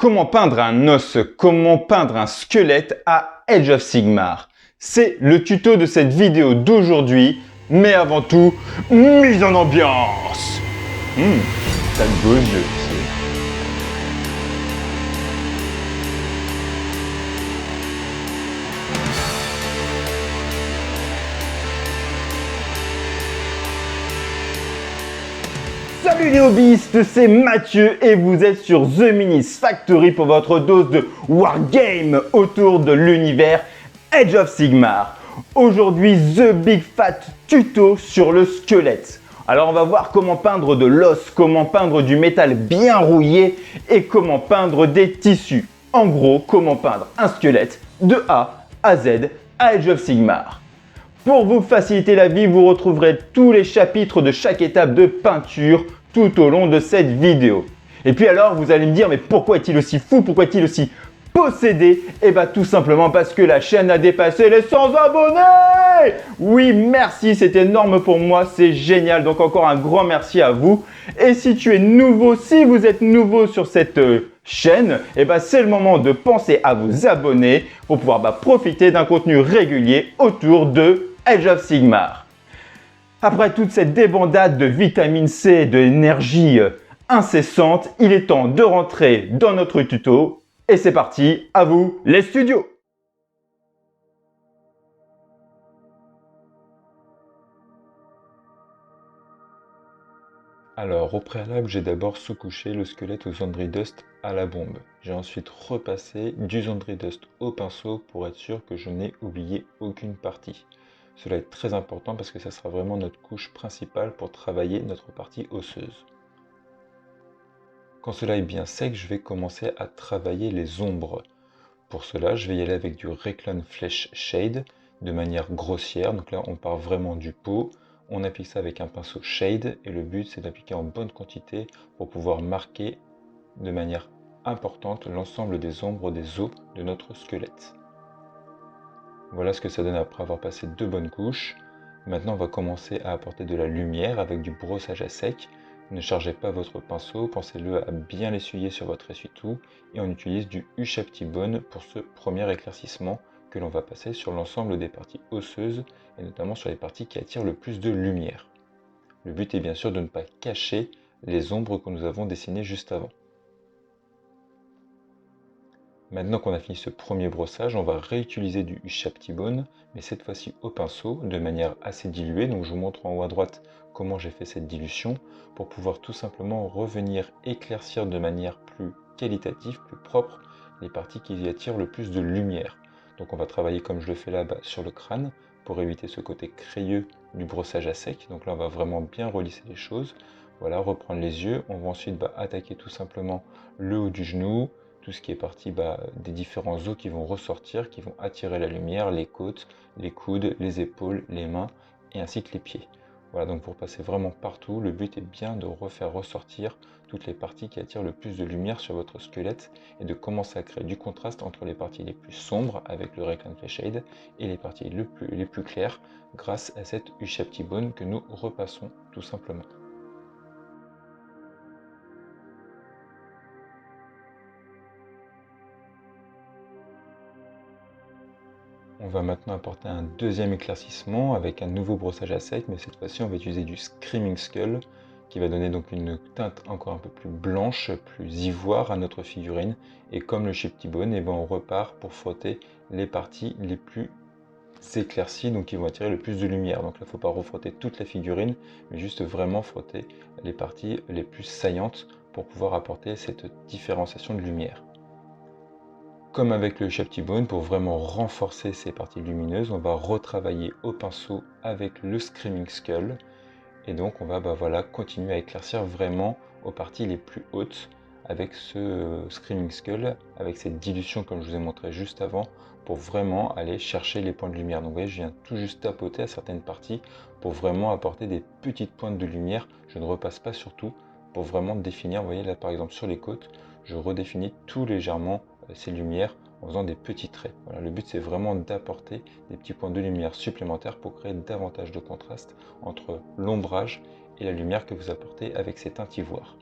Comment peindre un os, comment peindre un squelette à Age of Sigmar? C'est le tuto de cette vidéo d'aujourd'hui, mais avant tout, mise en ambiance. T'as de beaux yeux. Salut les hobbyistes, c'est Mathieu et vous êtes sur The Minis Factory pour votre dose de Wargame autour de l'univers Age of Sigmar. Aujourd'hui, The Big Fat tuto sur le squelette. Alors on va voir comment peindre de l'os, comment peindre du métal bien rouillé et comment peindre des tissus. En gros, comment peindre un squelette de A à Z à Age of Sigmar. Pour vous faciliter la vie, vous retrouverez tous les chapitres de chaque étape de peinture tout au long de cette vidéo. Et puis alors, vous allez me dire, mais pourquoi est-il aussi fou? Pourquoi est-il aussi possédé? Eh bien tout simplement parce que la chaîne a dépassé les 100 abonnés! Oui, merci, c'est énorme pour moi, c'est génial. Donc encore un grand merci à vous. Et si tu es nouveau, si vous êtes nouveau sur cette chaîne, eh ben c'est le moment de penser à vous abonner pour pouvoir profiter d'un contenu régulier autour de Age of Sigmar. Après toute cette débandade de vitamine C et de énergie incessante, il est temps de rentrer dans notre tuto. Et c'est parti, à vous les studios! Alors, au préalable, j'ai d'abord sous-couché le squelette au Zandri Dust à la bombe. J'ai ensuite repassé du Zandri Dust au pinceau pour être sûr que je n'ai oublié aucune partie. Cela est très important parce que ça sera vraiment notre couche principale pour travailler notre partie osseuse. Quand cela est bien sec, je vais commencer à travailler les ombres. Pour cela, je vais y aller avec du Reclon Flesh Shade de manière grossière. Donc là, on part vraiment du pot. On applique ça avec un pinceau Shade et le but, c'est d'appliquer en bonne quantité pour pouvoir marquer de manière importante l'ensemble des ombres des os de notre squelette. Voilà ce que ça donne après avoir passé deux bonnes couches. Maintenant, on va commencer à apporter de la lumière avec du brossage à sec. Ne chargez pas votre pinceau, pensez-le à bien l'essuyer sur votre essuie-tout et on utilise du Ushabti-Bone pour ce premier éclaircissement que l'on va passer sur l'ensemble des parties osseuses et notamment sur les parties qui attirent le plus de lumière. Le but est bien sûr de ne pas cacher les ombres que nous avons dessinées juste avant. Maintenant qu'on a fini ce premier brossage, on va réutiliser du Ushabti-Bone, mais cette fois-ci au pinceau, de manière assez diluée. Donc je vous montre en haut à droite comment j'ai fait cette dilution, pour pouvoir tout simplement revenir éclaircir de manière plus qualitative, plus propre, les parties qui y attirent le plus de lumière. Donc on va travailler comme je le fais là-bas sur le crâne, pour éviter ce côté crayeux du brossage à sec. Donc là on va vraiment bien relisser les choses. Voilà, reprendre les yeux. On va ensuite attaquer tout simplement le haut du genou, tout ce qui est partie des différents os qui vont ressortir, qui vont attirer la lumière, les côtes, les coudes, les épaules, les mains et ainsi que les pieds. Voilà, donc pour passer vraiment partout, le but est bien de refaire ressortir toutes les parties qui attirent le plus de lumière sur votre squelette et de commencer à créer du contraste entre les parties les plus sombres avec le Reclon Flesh Shade et les parties les plus claires grâce à cette Ushabti-Bone que nous repassons tout simplement. On va maintenant apporter un deuxième éclaircissement avec un nouveau brossage à sec, mais cette fois-ci on va utiliser du Screaming Skull qui va donner donc une teinte encore un peu plus blanche, plus ivoire à notre figurine. Et comme le Ushabti-Bone, on repart pour frotter les parties les plus éclaircies, donc qui vont attirer le plus de lumière. Donc là, il ne faut pas refrotter toute la figurine, mais juste vraiment frotter les parties les plus saillantes pour pouvoir apporter cette différenciation de lumière. Comme avec le Ushabti-Bone, pour vraiment renforcer ces parties lumineuses, on va retravailler au pinceau avec le Screaming Skull. Et donc on va continuer à éclaircir vraiment aux parties les plus hautes avec ce Screaming Skull, avec cette dilution comme je vous ai montré juste avant, pour vraiment aller chercher les points de lumière. Donc vous voyez, je viens tout juste tapoter à certaines parties pour vraiment apporter des petites pointes de lumière. Je ne repasse pas sur tout pour vraiment définir. Vous voyez là par exemple sur les côtes, je redéfinis tout légèrement ces lumières en faisant des petits traits. Voilà, le but c'est vraiment d'apporter des petits points de lumière supplémentaires pour créer davantage de contraste entre l'ombrage et la lumière que vous apportez avec ces teintes ivoires.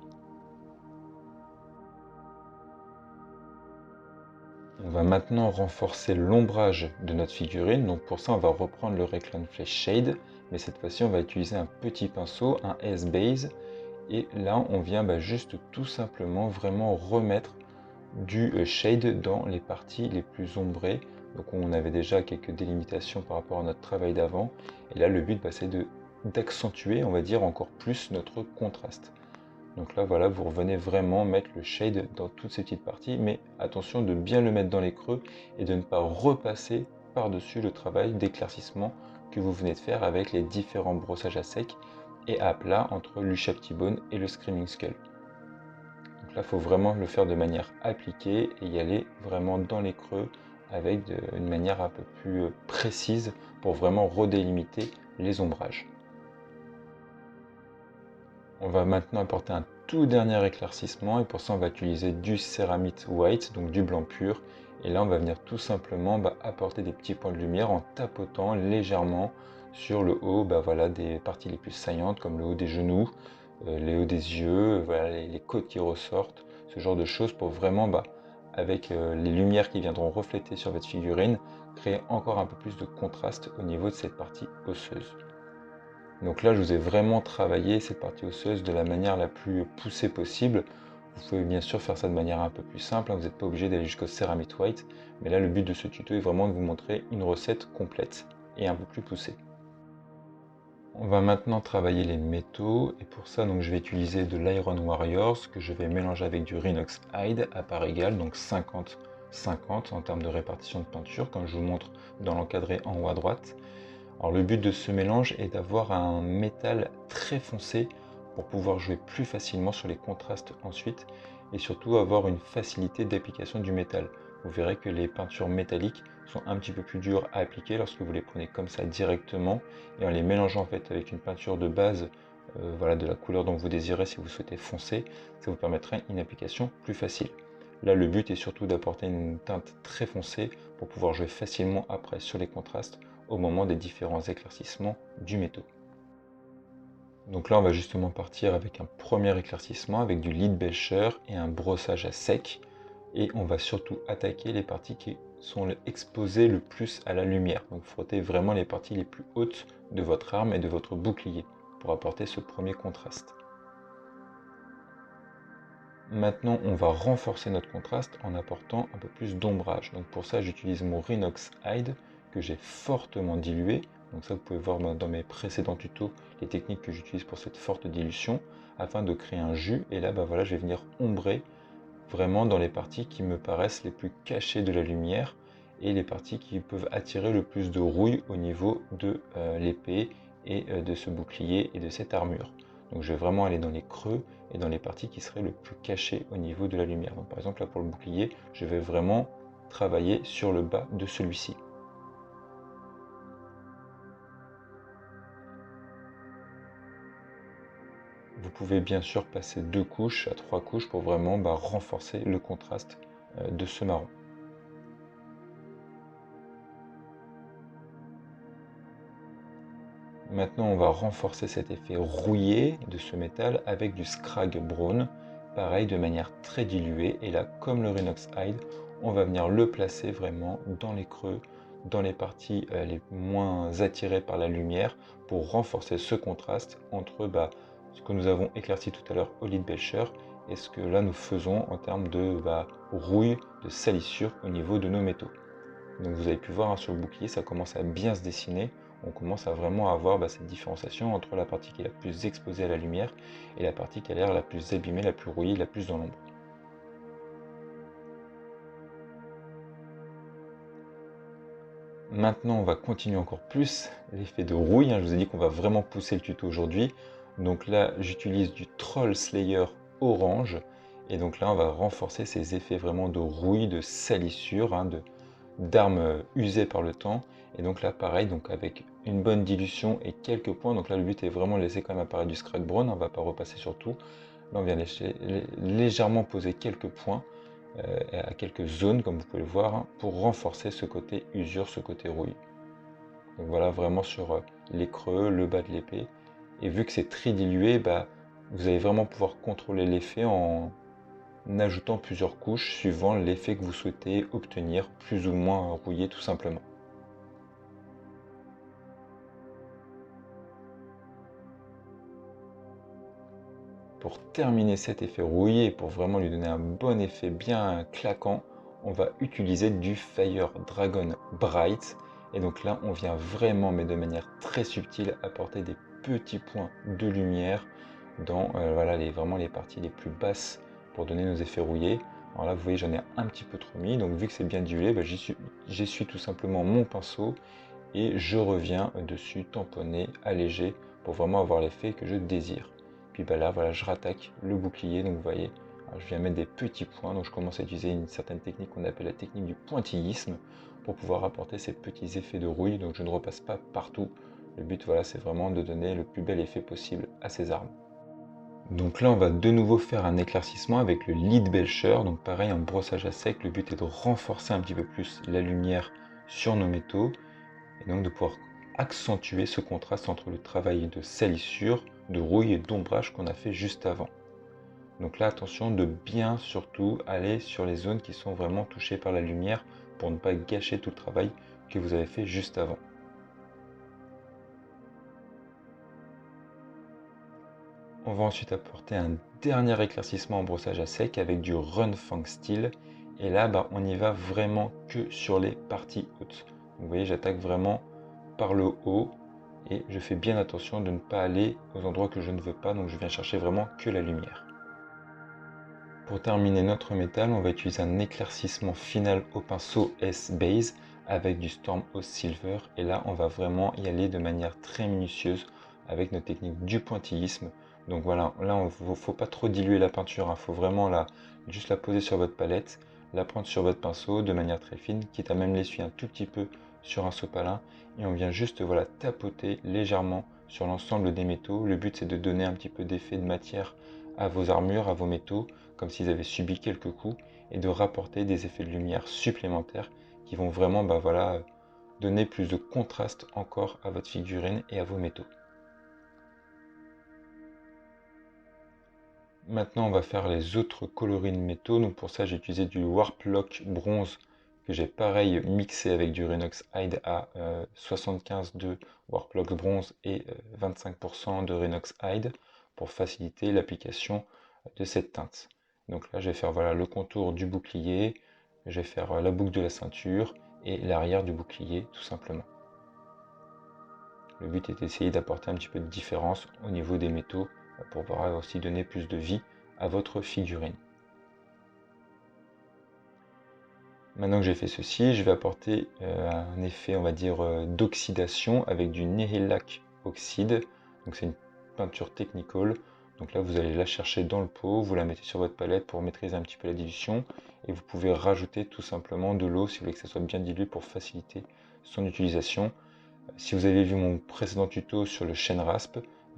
On va maintenant renforcer l'ombrage de notre figurine. Donc pour ça, on va reprendre le Reclone Flèche Shade, mais cette fois-ci, on va utiliser un petit pinceau, un S-Base. Et là, on vient juste tout simplement vraiment remettre du shade dans les parties les plus ombrées. Donc on avait déjà quelques délimitations par rapport à notre travail d'avant. Et là, le but, c'est d'accentuer, on va dire, encore plus notre contraste. Donc là, voilà, vous revenez vraiment mettre le shade dans toutes ces petites parties, mais attention de bien le mettre dans les creux et de ne pas repasser par-dessus le travail d'éclaircissement que vous venez de faire avec les différents brossages à sec et à plat entre l'Ushap T-Bone et le Screaming Skull. Donc là, il faut vraiment le faire de manière appliquée et y aller vraiment dans les creux avec une manière un peu plus précise pour vraiment redélimiter les ombrages. On va maintenant apporter un tout dernier éclaircissement et pour ça on va utiliser du Ceramite White, donc du blanc pur. Et là on va venir tout simplement apporter des petits points de lumière en tapotant légèrement sur le haut voilà, des parties les plus saillantes comme le haut des genoux, les hauts des yeux, voilà, les côtes qui ressortent, ce genre de choses pour vraiment, avec les lumières qui viendront refléter sur votre figurine, créer encore un peu plus de contraste au niveau de cette partie osseuse. Donc là, je vous ai vraiment travaillé cette partie osseuse de la manière la plus poussée possible. Vous pouvez bien sûr faire ça de manière un peu plus simple, vous n'êtes pas obligé d'aller jusqu'au Ceramite White, mais là le but de ce tuto est vraiment de vous montrer une recette complète et un peu plus poussée. On va maintenant travailler les métaux, et pour ça donc, je vais utiliser de l'Iron Warriors que je vais mélanger avec du Rhinox Hide à part égale, donc 50-50 en termes de répartition de peinture, comme je vous montre dans l'encadré en haut à droite. Alors le but de ce mélange est d'avoir un métal très foncé pour pouvoir jouer plus facilement sur les contrastes ensuite et surtout avoir une facilité d'application du métal. Vous verrez que les peintures métalliques sont un petit peu plus dures à appliquer lorsque vous les prenez comme ça directement et en les mélangeant en fait avec une peinture de base voilà, de la couleur dont vous désirez si vous souhaitez foncer, ça vous permettra une application plus facile. Là le but est surtout d'apporter une teinte très foncée pour pouvoir jouer facilement après sur les contrastes au moment des différents éclaircissements du métaux. Donc là on va justement partir avec un premier éclaircissement avec du Lead Belcher et un brossage à sec, et on va surtout attaquer les parties qui sont exposées le plus à la lumière. Donc frottez vraiment les parties les plus hautes de votre arme et de votre bouclier pour apporter ce premier contraste. Maintenant on va renforcer notre contraste en apportant un peu plus d'ombrage. Donc pour ça j'utilise mon Rhinox Hide que j'ai fortement dilué. Donc ça vous pouvez voir dans mes précédents tutos les techniques que j'utilise pour cette forte dilution afin de créer un jus. Et là voilà, je vais venir ombrer vraiment dans les parties qui me paraissent les plus cachées de la lumière et les parties qui peuvent attirer le plus de rouille au niveau de l'épée et de ce bouclier et de cette armure. Donc je vais vraiment aller dans les creux et dans les parties qui seraient le plus cachées au niveau de la lumière. Donc par exemple là pour le bouclier, je vais vraiment travailler sur le bas de celui-ci. Vous pouvez bien sûr passer 2 couches à 3 couches pour vraiment renforcer le contraste de ce marron. Maintenant, on va renforcer cet effet rouillé de ce métal avec du Scrag Brown, pareil de manière très diluée. Et là, comme le Rhinox Hide, on va venir le placer vraiment dans les creux, dans les parties les moins attirées par la lumière, pour renforcer ce contraste entre ce que nous avons éclairci tout à l'heure au Lead Belcher et ce que là nous faisons en termes de rouille, de salissure au niveau de nos métaux. Donc vous avez pu voir sur le bouclier, ça commence à bien se dessiner. On commence à vraiment avoir cette différenciation entre la partie qui est la plus exposée à la lumière et la partie qui a l'air la plus abîmée, la plus rouillée, la plus dans l'ombre. Maintenant, on va continuer encore plus l'effet de rouille. Je vous ai dit qu'on va vraiment pousser le tuto aujourd'hui. Donc là, j'utilise du Troll Slayer orange. Et donc là, on va renforcer ces effets vraiment de rouille, de salissure, d'armes usées par le temps. Et donc là, pareil, donc avec une bonne dilution et quelques points. Donc là, le but est vraiment de laisser quand même apparaître du Scrag Brown. On ne va pas repasser sur tout. Là, on vient légèrement poser quelques points à quelques zones, comme vous pouvez le voir, pour renforcer ce côté usure, ce côté rouille. Donc voilà, vraiment sur les creux, le bas de l'épée. Et vu que c'est très dilué, vous allez vraiment pouvoir contrôler l'effet en ajoutant plusieurs couches suivant l'effet que vous souhaitez obtenir, plus ou moins rouillé tout simplement. Pour terminer cet effet rouillé, pour vraiment lui donner un bon effet bien claquant, on va utiliser du Fire Dragon Bright. Et donc là, on vient vraiment, mais de manière très subtile, apporter des petits points de lumière dans voilà, vraiment les parties les plus basses pour donner nos effets rouillés. Alors là, vous voyez, j'en ai un petit peu trop mis. Donc vu que c'est bien dilué, bah, j'essuie tout simplement mon pinceau et je reviens dessus tamponner, alléger pour vraiment avoir l'effet que je désire. Puis bah là, voilà, je rattaque le bouclier, donc vous voyez, alors je viens mettre des petits points, donc je commence à utiliser une certaine technique qu'on appelle la technique du pointillisme pour pouvoir apporter ces petits effets de rouille, donc je ne repasse pas partout. Le but, voilà, c'est vraiment de donner le plus bel effet possible à ces armes. Donc là, on va de nouveau faire un éclaircissement avec le Lead Belcher, donc pareil, un brossage à sec. Le but est de renforcer un petit peu plus la lumière sur nos métaux, et donc de pouvoir accentuer ce contraste entre le travail de salissure, de rouille et d'ombrage qu'on a fait juste avant. Donc là, attention de bien surtout aller sur les zones qui sont vraiment touchées par la lumière pour ne pas gâcher tout le travail que vous avez fait juste avant. On va ensuite apporter un dernier éclaircissement en brossage à sec avec du Run Fang Steel. Et là, on n'y va vraiment que sur les parties hautes. Donc, vous voyez, j'attaque vraiment par le haut et je fais bien attention de ne pas aller aux endroits que je ne veux pas, donc je viens chercher vraiment que la lumière. Pour terminer notre métal, on va utiliser un éclaircissement final au pinceau S-Base avec du Storm Oath Silver, et là on va vraiment y aller de manière très minutieuse avec notre technique du pointillisme. Donc voilà, là il ne faut pas trop diluer la peinture, il faut vraiment juste la poser sur votre palette, la prendre sur votre pinceau de manière très fine, quitte à même l'essuyer un tout petit peu sur un sopalin, et on vient juste voilà, tapoter légèrement sur l'ensemble des métaux. Le but c'est de donner un petit peu d'effet de matière à vos armures, à vos métaux, comme s'ils avaient subi quelques coups, et de rapporter des effets de lumière supplémentaires qui vont vraiment voilà, donner plus de contraste encore à votre figurine et à vos métaux. Maintenant, on va faire les autres coloris de métaux. Donc pour ça, j'ai utilisé du Warplock bronze que j'ai pareil mixé avec du Rhinox Hide à 75 de Warplock bronze et 25% de Rhinox Hide pour faciliter l'application de cette teinte. Donc là, je vais faire voilà, le contour du bouclier, je vais faire la boucle de la ceinture et l'arrière du bouclier tout simplement. Le but est d'essayer d'apporter un petit peu de différence au niveau des métaux pour pouvoir aussi donner plus de vie à votre figurine. Maintenant que j'ai fait ceci, je vais apporter un effet, on va dire, d'oxydation avec du Nihilakh Oxide. Donc c'est une peinture technical. Donc là, vous allez la chercher dans le pot, vous la mettez sur votre palette pour maîtriser un petit peu la dilution. Et vous pouvez rajouter tout simplement de l'eau si vous voulez que ça soit bien dilué pour faciliter son utilisation. Si vous avez vu mon précédent tuto sur le chêne rasp,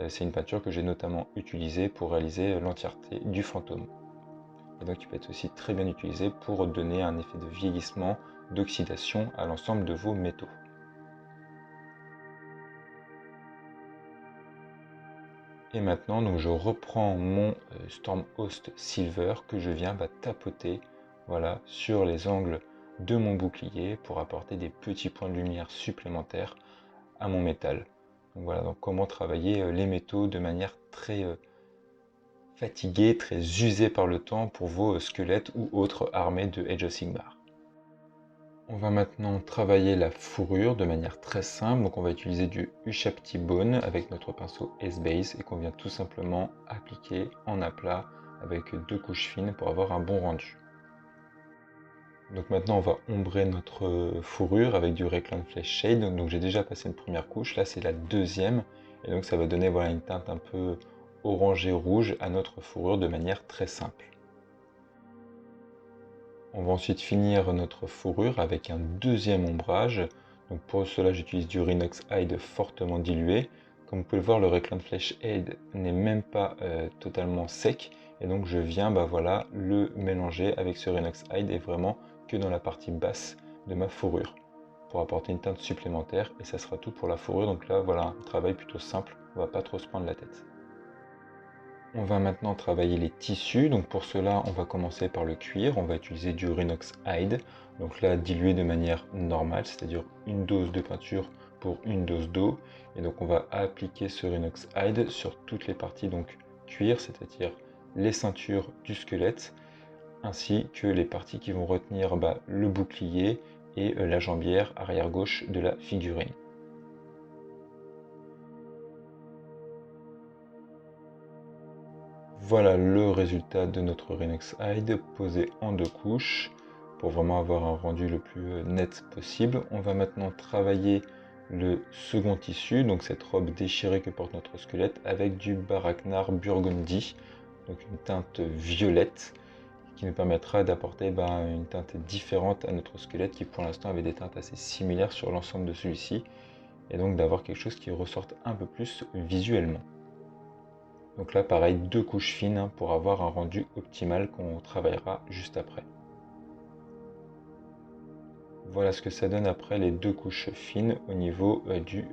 c'est une peinture que j'ai notamment utilisée pour réaliser l'entièreté du fantôme. Et donc il peut être aussi très bien utilisé pour donner un effet de vieillissement, d'oxydation à l'ensemble de vos métaux. Et maintenant, donc, je reprends mon Storm Oath Silver que je viens tapoter voilà, sur les angles de mon bouclier pour apporter des petits points de lumière supplémentaires à mon métal. Donc voilà, donc comment travailler les métaux de manière très fatiguée, très usée par le temps pour vos squelettes ou autres armées de Age of Sigmar. On va maintenant travailler la fourrure de manière très simple. Donc on va utiliser du Ushabti Bone avec notre pinceau S-Base et qu'on vient tout simplement appliquer en aplat avec 2 couches fines pour avoir un bon rendu. Donc maintenant on va ombrer notre fourrure avec du Reclan Flesh Shade. Donc j'ai déjà passé une première couche, là c'est la deuxième. Et donc ça va donner voilà, une teinte un peu orangé rouge à notre fourrure de manière très simple. On va ensuite finir notre fourrure avec un deuxième ombrage. Donc pour cela, j'utilise du Rhinox Hide fortement dilué. Comme vous pouvez le voir, le Reclan Flesh Hide n'est même pas totalement sec. Et donc je viens voilà, le mélanger avec ce Rhinox Hide et vraiment que dans la partie basse de ma fourrure pour apporter une teinte supplémentaire. Et ça sera tout pour la fourrure. Donc là, voilà, un travail plutôt simple. On ne va pas trop se prendre la tête. On va maintenant travailler les tissus, donc pour cela on va commencer par le cuir, on va utiliser du Rhinox Hide, donc là dilué de manière normale, c'est-à-dire une dose de peinture pour une dose d'eau, et donc on va appliquer ce Rhinox Hide sur toutes les parties donc cuir, c'est-à-dire les ceintures du squelette, ainsi que les parties qui vont retenir le bouclier et la jambière arrière gauche de la figurine. Voilà le résultat de notre Rhinox Hide posé en 2 couches pour vraiment avoir un rendu le plus net possible. On va maintenant travailler le second tissu, donc cette robe déchirée que porte notre squelette avec du Baraknar Burgundy, donc une teinte violette qui nous permettra d'apporter une teinte différente à notre squelette qui pour l'instant avait des teintes assez similaires sur l'ensemble de celui-ci et donc d'avoir quelque chose qui ressorte un peu plus visuellement. Donc là pareil, 2 couches fines pour avoir un rendu optimal qu'on travaillera juste après. Voilà ce que ça donne après les 2 couches fines au niveau du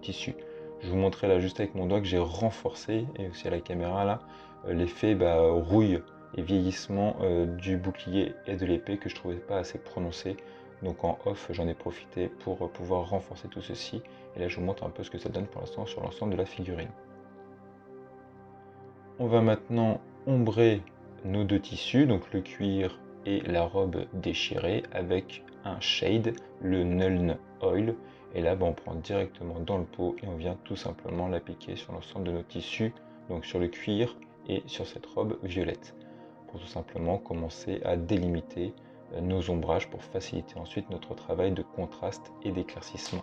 tissu. Je vous montrerai là juste avec mon doigt que j'ai renforcé, et aussi à la caméra là, l'effet rouille et vieillissement du bouclier et de l'épée que je trouvais pas assez prononcé. Donc en off j'en ai profité pour pouvoir renforcer tout ceci. Et là je vous montre un peu ce que ça donne pour l'instant sur l'ensemble de la figurine. On va maintenant ombrer nos 2 tissus, donc le cuir et la robe déchirée, avec un shade, le Nuln Oil. Et là, on prend directement dans le pot et on vient tout simplement l'appliquer sur l'ensemble de nos tissus, donc sur le cuir et sur cette robe violette, pour tout simplement commencer à délimiter nos ombrages pour faciliter ensuite notre travail de contraste et d'éclaircissement.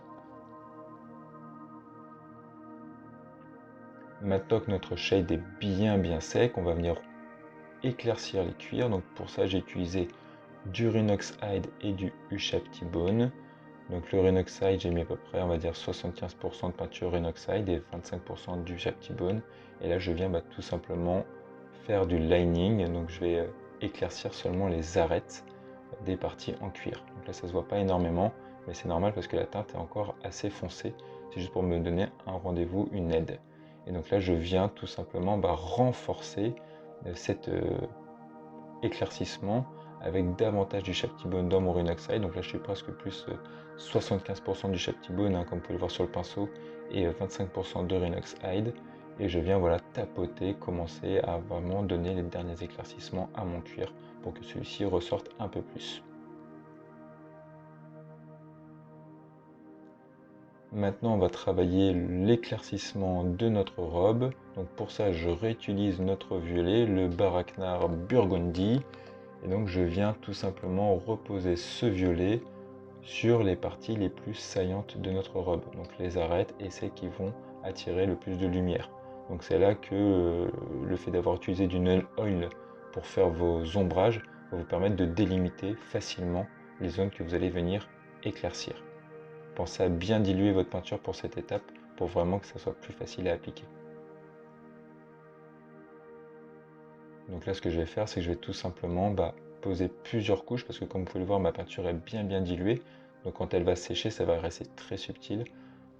Maintenant que notre shade est bien sec, on va venir éclaircir les cuirs. Donc pour ça j'ai utilisé du Rhinox Hide et du Ushabti Bone. Donc le Rhinox Hide j'ai mis à peu près on va dire 75% de peinture Rhinox Hide et 25% du Ushabti Bone. Et là je viens tout simplement faire du lining. Donc je vais éclaircir seulement les arêtes des parties en cuir. Donc là ça se voit pas énormément, mais c'est normal parce que la teinte est encore assez foncée. C'est juste pour me donner un rendez-vous, une aide. Et donc là je viens tout simplement renforcer cet éclaircissement avec davantage du Shaptibone dans mon Rhinox Hide. Donc là je suis presque plus 75% du Shaptibone comme vous pouvez le voir sur le pinceau et 25% de Rhinox Hide. Et je viens tapoter, commencer à vraiment donner les derniers éclaircissements à mon cuir pour que celui-ci ressorte un peu plus. Maintenant, on va travailler l'éclaircissement de notre robe. Donc pour ça, je réutilise notre violet, le Baraknar Burgundy. Et donc je viens tout simplement reposer ce violet sur les parties les plus saillantes de notre robe. Donc les arêtes et celles qui vont attirer le plus de lumière. Donc c'est là que le fait d'avoir utilisé du Null Oil pour faire vos ombrages va vous permettre de délimiter facilement les zones que vous allez venir éclaircir. Pensez à bien diluer votre peinture pour cette étape pour vraiment que ça soit plus facile à appliquer. Donc là ce que je vais faire c'est que je vais tout simplement poser plusieurs couches parce que comme vous pouvez le voir ma peinture est bien diluée. Donc quand elle va sécher ça va rester très subtil.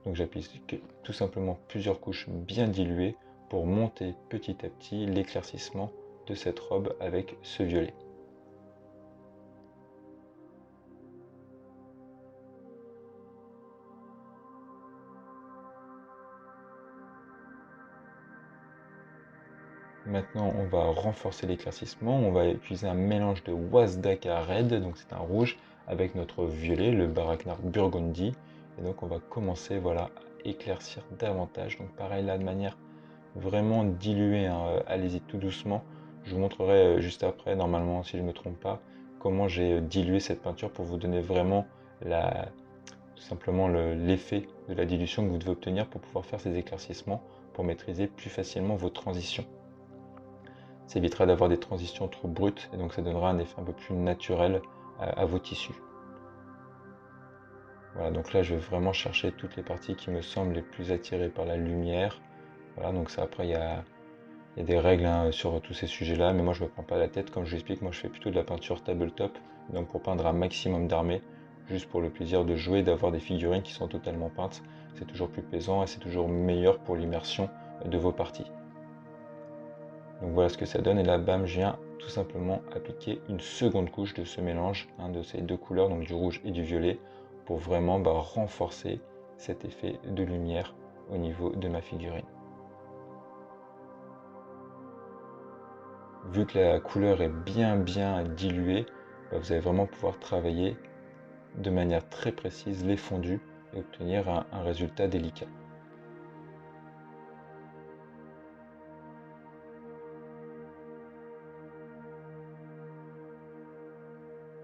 Donc j'applique tout simplement plusieurs couches bien diluées pour monter petit à petit l'éclaircissement de cette robe avec ce violet. Maintenant, on va renforcer l'éclaircissement. On va utiliser un mélange de Wasdaka Red, donc c'est un rouge, avec notre violet, le Baraknar Burgundy. Et donc, on va commencer à éclaircir davantage. Donc, pareil là, de manière vraiment diluée, allez-y tout doucement. Je vous montrerai juste après, normalement, si je ne me trompe pas, comment j'ai dilué cette peinture pour vous donner vraiment tout simplement l'effet de la dilution que vous devez obtenir pour pouvoir faire ces éclaircissements, pour maîtriser plus facilement vos transitions. Ça évitera d'avoir des transitions trop brutes et donc ça donnera un effet un peu plus naturel à vos tissus. Voilà, donc là je vais vraiment chercher toutes les parties qui me semblent les plus attirées par la lumière. Voilà, donc ça après il y a des règles sur tous ces sujets-là, mais moi je me prends pas la tête, comme je l'explique, moi je fais plutôt de la peinture tabletop, donc pour peindre un maximum d'armées, juste pour le plaisir de jouer, d'avoir des figurines qui sont totalement peintes. C'est toujours plus plaisant et c'est toujours meilleur pour l'immersion de vos parties. Donc voilà ce que ça donne, et là bam, je viens tout simplement appliquer une seconde couche de ce mélange de ces deux couleurs, donc du rouge et du violet, pour vraiment renforcer cet effet de lumière au niveau de ma figurine. Vu que la couleur est bien diluée, vous allez vraiment pouvoir travailler de manière très précise les fondus et obtenir un résultat délicat.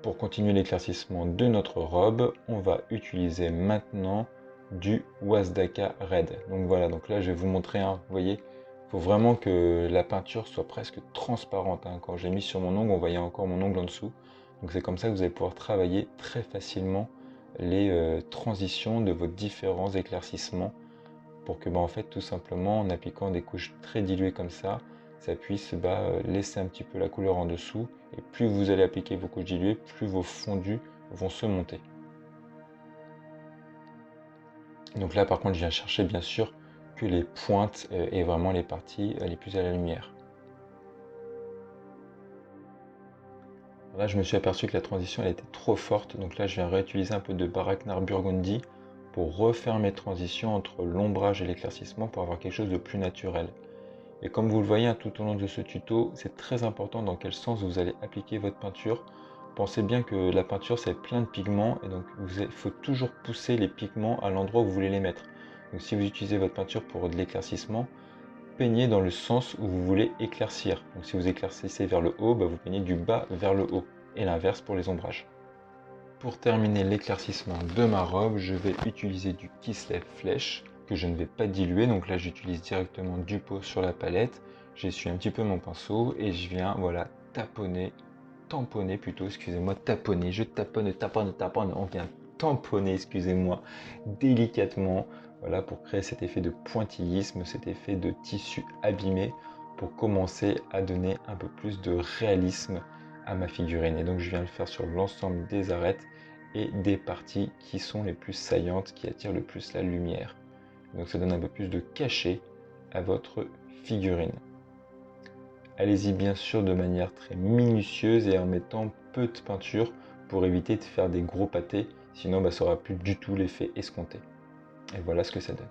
Pour continuer l'éclaircissement de notre robe, on va utiliser maintenant du Wasdaka Red. Donc voilà, donc là je vais vous montrer vous voyez, il faut vraiment que la peinture soit presque transparente. Quand j'ai mis sur mon ongle, on voyait encore mon ongle en dessous. Donc c'est comme ça que vous allez pouvoir travailler très facilement les transitions de vos différents éclaircissements pour que en fait tout simplement en appliquant des couches très diluées comme ça puisse laisser un petit peu la couleur en dessous, et plus vous allez appliquer vos couches diluées, plus vos fondus vont se monter. Donc là par contre je viens chercher bien sûr que les pointes et vraiment les parties les plus à la lumière. Là je me suis aperçu que la transition elle était trop forte, donc là je viens réutiliser un peu de Baraknar Burgundy pour refaire mes transitions entre l'ombrage et l'éclaircissement pour avoir quelque chose de plus naturel. Et comme vous le voyez tout au long de ce tuto, c'est très important dans quel sens vous allez appliquer votre peinture. Pensez bien que la peinture c'est plein de pigments, et donc il faut toujours pousser les pigments à l'endroit où vous voulez les mettre. Donc si vous utilisez votre peinture pour de l'éclaircissement, peignez dans le sens où vous voulez éclaircir. Donc si vous éclaircissez vers le haut, vous peignez du bas vers le haut, et l'inverse pour les ombrages. Pour terminer l'éclaircissement de ma robe, je vais utiliser du Kislev Flèche que je ne vais pas diluer. Donc là, j'utilise directement du pot sur la palette. J'essuie un petit peu mon pinceau et je viens tamponner plutôt, excusez-moi, taponner. Je taponne, on vient tamponner, excusez-moi, délicatement. Voilà, pour créer cet effet de pointillisme, cet effet de tissu abîmé, pour commencer à donner un peu plus de réalisme à ma figurine. Et donc je viens le faire sur l'ensemble des arêtes et des parties qui sont les plus saillantes, qui attirent le plus la lumière. Donc ça donne un peu plus de cachet à votre figurine. Allez-y bien sûr de manière très minutieuse et en mettant peu de peinture pour éviter de faire des gros pâtés, sinon ça n'aura plus du tout l'effet escompté. Et voilà ce que ça donne.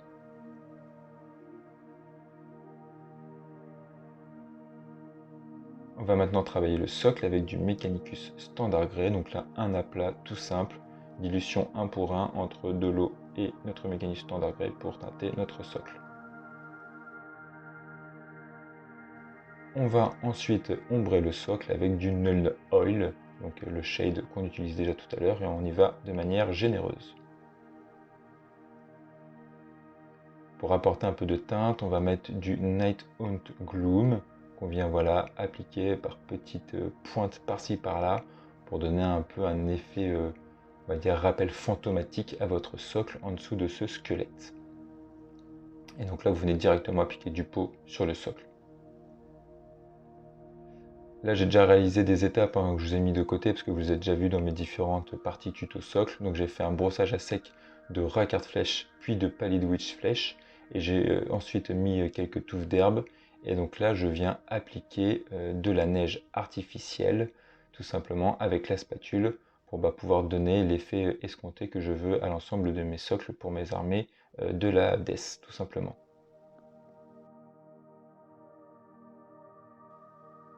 On va maintenant travailler le socle avec du Mechanicus Standard Grey. Donc là, un aplat tout simple, dilution 1 pour 1 entre de l'eau et notre Mechanicus Standard Grey pour teinter notre socle. On va ensuite ombrer le socle avec du Null Oil, donc le shade qu'on utilise déjà tout à l'heure, et on y va de manière généreuse. Pour apporter un peu de teinte, on va mettre du Night Haunt Gloom, qu'on vient appliquer par petites pointes par-ci par-là, pour donner un peu un effet, on va dire, rappel fantomatique à votre socle en dessous de ce squelette. Et donc là, vous venez directement appliquer du pot sur le socle. Là, j'ai déjà réalisé des étapes que je vous ai mis de côté, parce que vous les avez déjà vu dans mes différentes parties tuto socle. Donc j'ai fait un brossage à sec de Racquard Flèche, puis de Pallid Witch Flèche, et j'ai ensuite mis quelques touffes d'herbe. Et donc là, je viens appliquer de la neige artificielle, tout simplement avec la spatule, pour pouvoir donner l'effet escompté que je veux à l'ensemble de mes socles pour mes armées de la Death, tout simplement.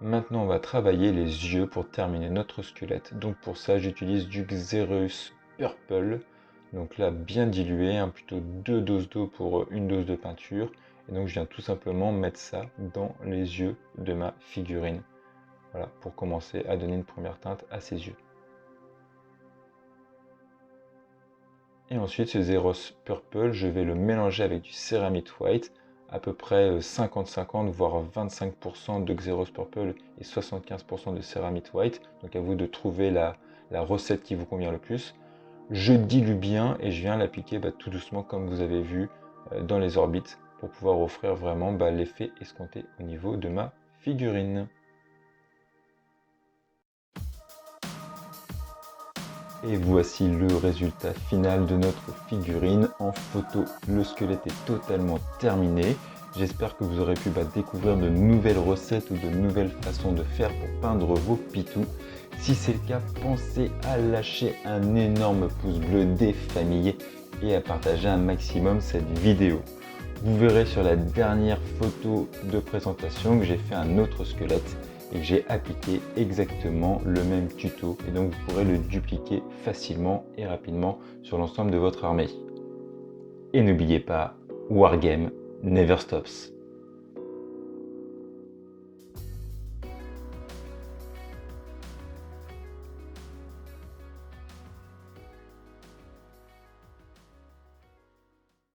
Maintenant, on va travailler les yeux pour terminer notre squelette. Donc pour ça, j'utilise du Xereus Purple. Donc là, bien dilué, plutôt 2 doses d'eau pour une dose de peinture. Et donc je viens tout simplement mettre ça dans les yeux de ma figurine. Voilà, pour commencer à donner une première teinte à ses yeux. Et ensuite, ce Xereus Purple, je vais le mélanger avec du Ceramite White, à peu près 50-50, voire 25% de Xereus Purple et 75% de Ceramite White. Donc à vous de trouver la recette qui vous convient le plus. Je dilue bien et je viens l'appliquer tout doucement comme vous avez vu dans les orbites pour pouvoir offrir vraiment l'effet escompté au niveau de ma figurine. Et voici le résultat final de notre figurine en photo. Le squelette est totalement terminé. J'espère que vous aurez pu découvrir de nouvelles recettes ou de nouvelles façons de faire pour peindre vos pitous. Si c'est le cas, pensez à lâcher un énorme pouce bleu des familles et à partager un maximum cette vidéo. Vous verrez sur la dernière photo de présentation que j'ai fait un autre squelette et que j'ai appliqué exactement le même tuto, et donc vous pourrez le dupliquer facilement et rapidement sur l'ensemble de votre armée. Et n'oubliez pas, Wargame never stops.